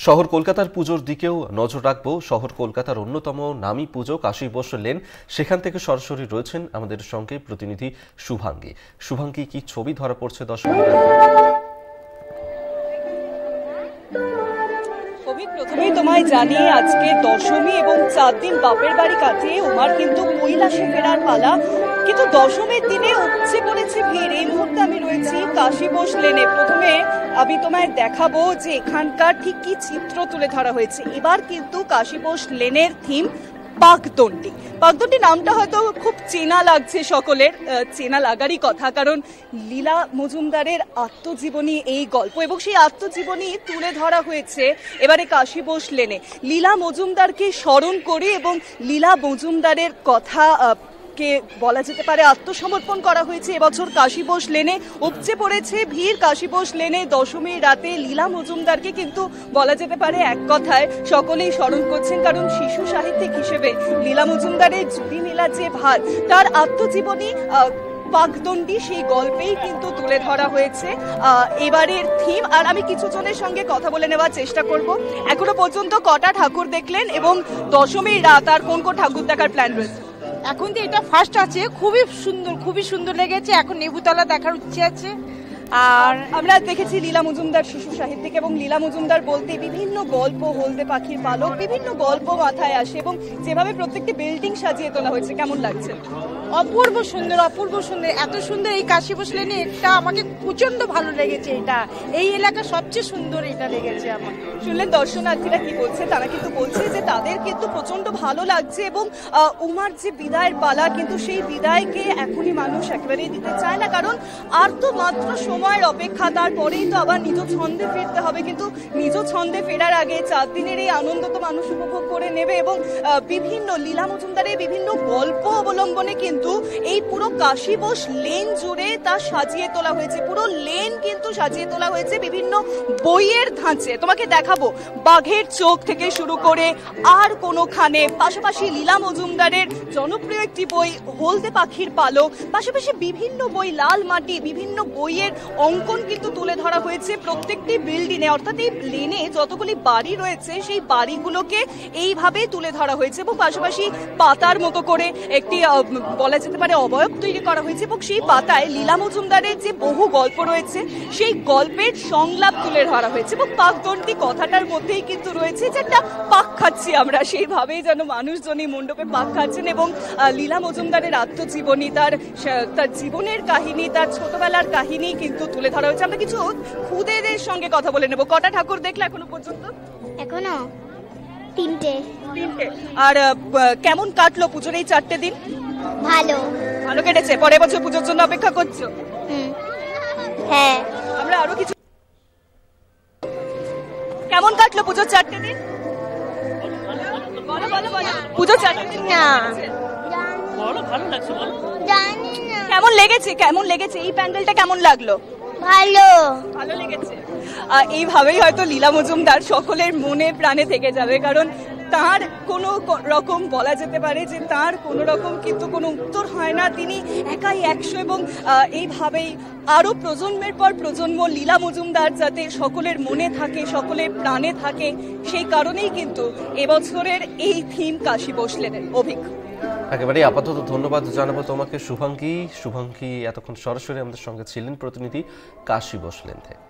শহর কলকাতার পুজোর দিকেও নজর রাখবো। শহর কলকাতার অন্যতম নামী পুজো কাশী বোস লেন, সেখান থেকে সরাসরি রয়েছেন আমাদের সঙ্গে প্রতিনিধি শুভাঙ্গী। শুভাঙ্গী, কি ছবি ধরা পড়ছে দর্শকের? প্রথমেই তোমায় জানিয়ে আজকে দশমী এবং 4 দিন বাপের বাড়ি কাটিয়ে উমার কিন্তু কৈলাসে ফেরার পালা। কিন্তু দশমীর দিনে উপচে পড়েছে ভিড়। এই মুহূর্তে আমি রয়েছি কাশী বোস লেনে। প্রথমে আমি তোমায় দেখাবো যে এখানকার ঠিক কি চিত্র তুলে ধরা হয়েছে। এবার কিন্তু কাশী বোস লেনের থিম পাকদণ্ডী। পাকদণ্ডী নামটা হয়তো খুব চেনা লাগছে সকলের, চেনা লাগারই কথা, কারণ লীলা মজুমদারের আত্মজীবনী এই গল্প, এবং সেই আত্মজীবনী তুলে ধরা হয়েছে এবারে কাশী বোস লেনে। লীলা মজুমদারকে স্মরণ করে এবং লীলা মজুমদারের কথা কে বলা যেতে পারে আত্মসমর্পণ করা হয়েছে এবছর কাশী বোস লেনে। উপচে পড়েছে ভিড় কাশী বোস লেনে। দশমীর রাতে লীলা মজুমদারকে কিন্তু বলা যেতে পারে এক কথায় সকলেই স্মরণ করছেন, কারণ শিশু সাহিত্যিক হিসেবে লীলা মজুমদারের জুড়ি মেলা যে ভার, তার আত্মজীবনী পাকদণ্ডী সেই গল্পেই কিন্তু তুলে ধরা হয়েছে এবারের থিম। আর আমি কিছু জনের সঙ্গে কথা বলে নেওয়ার চেষ্টা করব। এখনো পর্যন্ত কটা ঠাকুর দেখলেন এবং দশমীর রাত আর কোন কোন ঠাকুর দেখার প্ল্যান রয়েছে? এখন তো এটা ফার্স্ট আছে, খুবই সুন্দর লেগেছে। এখন নেবুতলা দেখার ইচ্ছে আছে। আর আমরা দেখেছি লীলা মজুমদার শিশু সাহিত্যিক, এবং লীলা মজুমদার বলতে বিভিন্ন গল্প, হলদে পাখির পালক, বিভিন্ন গল্প মাথায় আসে, এবং যেভাবে প্রত্যেকটি বিল্ডিং সাজিয়ে তোলা হয়েছে, কেমন লাগছে? অপূর্ব সুন্দর। এত সুন্দর এই কাশী বোস লেনে, এটা আমাকে প্রচন্ড ভালো লেগেছে। এই এলাকা সবচেয়ে সুন্দর এটা লেগেছে আমার। শুনলেন দর্শনার্থীরা কি বলছে? তারা কিন্তু বলছে যে তাদের কিন্তু প্রচন্ড ভালো লাগছে, এবং উমার যে বিদায়ের পালা, কিন্তু সেই বিদায়কে এখনই মানুষ একেবারেই দিতে চায় না, কারণ আর তো মাত্র সময়ের অপেক্ষা, তারপরেই তো আবার নিজ ছন্দে ফিরতে হবে। কিন্তু নিজ ছন্দে ফেরার আগে 4 দিনের এই আনন্দ তো মানুষ উপভোগ করে নেবে, এবং বিভিন্ন লীলা মজুমদারের বিভিন্ন গল্প অবলম্বনে কিন্তু এই পুরো কাশী বোস লেন জুড়ে তা সাজিয়ে তোলা হয়েছে। পুরো লেন কিন্তু সাজিয়ে তোলা হয়েছে বিভিন্ন বইয়ের ধাঁচে। তোমাকে দেখাবো বাঘের চোখ থেকে শুরু করে আর কোনোখানে, পাশাপাশি লীলা মজুমদারের জনপ্রিয় একটি বই হলদে পাখির পালক, পাশাপাশি বিভিন্ন বই, লাল মাটি, বিভিন্ন বইয়ের অঙ্কন কিন্তু তুলে ধরা হয়েছে প্রত্যেকটি বিল্ডিংয়ে। অর্থাৎ এই লেনে যতগুলি বাড়ি রয়েছে সেই বাড়িগুলোকে এইভাবে তুলে ধরা হয়েছে, এবং পাশাপাশি পাতার মতো করে একটি বলা যেতে পারে অবয়ব তৈরি করা হয়েছে, এবং সেই পাতায় লীলা মজুমদারের যে বহু গল্প রয়েছে সেই গল্পের সংলাপ তুলে ধরা হয়েছে। এবং পাকদণ্ডী কথাটার মধ্যেই কিন্তু রয়েছে যে একটা পাক খাচ্ছি আমরা, সেইভাবেই যেন মানুষজনই মণ্ডপে পাক খাচ্ছেন। এবং লীলা মজুমদারের আত্মজীবনী, তার জীবনের কাহিনী, তার ছোটবেলার কাহিনী কিন্তু তুলে ধরা হয়েছে। আমরা কিছু খুদেদের সঙ্গে কথা বলে নেব। কটা ঠাকুর দেখলে এখনো পর্যন্ত? এখনো 3টে। আর কেমন কাটলো পুজোর এই 4টে দিন? ভালো কেটেছে। পরের বছর পুজোর জন্য অপেক্ষা করছো? হ্যাঁ। আমরা আরো কিছু, কেমন কাটলো পুজোর 4টে দিন? বলো পুজোর 4টে দিন না ভালো লাগছে? বলো জানি না। কেমন লেগেছে এই প্যান্ডেলটা? কেমন লাগলো? ভালো লেগেছে। এইভাবেই হয়তো লীলা মজুমদার সকলের মনে প্রাণে থেকে যাবে, কারণ তার কোনো রকম বলা যেতে পারে যে তার কোনো রকম কিন্তু কোনো উত্তর হয় না। তিনি একাই 100, এবং এইভাবেই আরও প্রজন্মের পর প্রজন্ম লীলা মজুমদার যাতে সকলের মনে থাকে, সকলের প্রাণে থাকে, সেই কারণেই কিন্তু এবছরের এই থিম কাশী বোস লেনের। অভিজ্ঞ একেবারে আপাতত ধন্যবাদ জানাবো তোমাকে শুভাঙ্গী। এতক্ষণ সরাসরি আমাদের সঙ্গে ছিলেন প্রতিনিধি কাশী বোস লেন থেকে।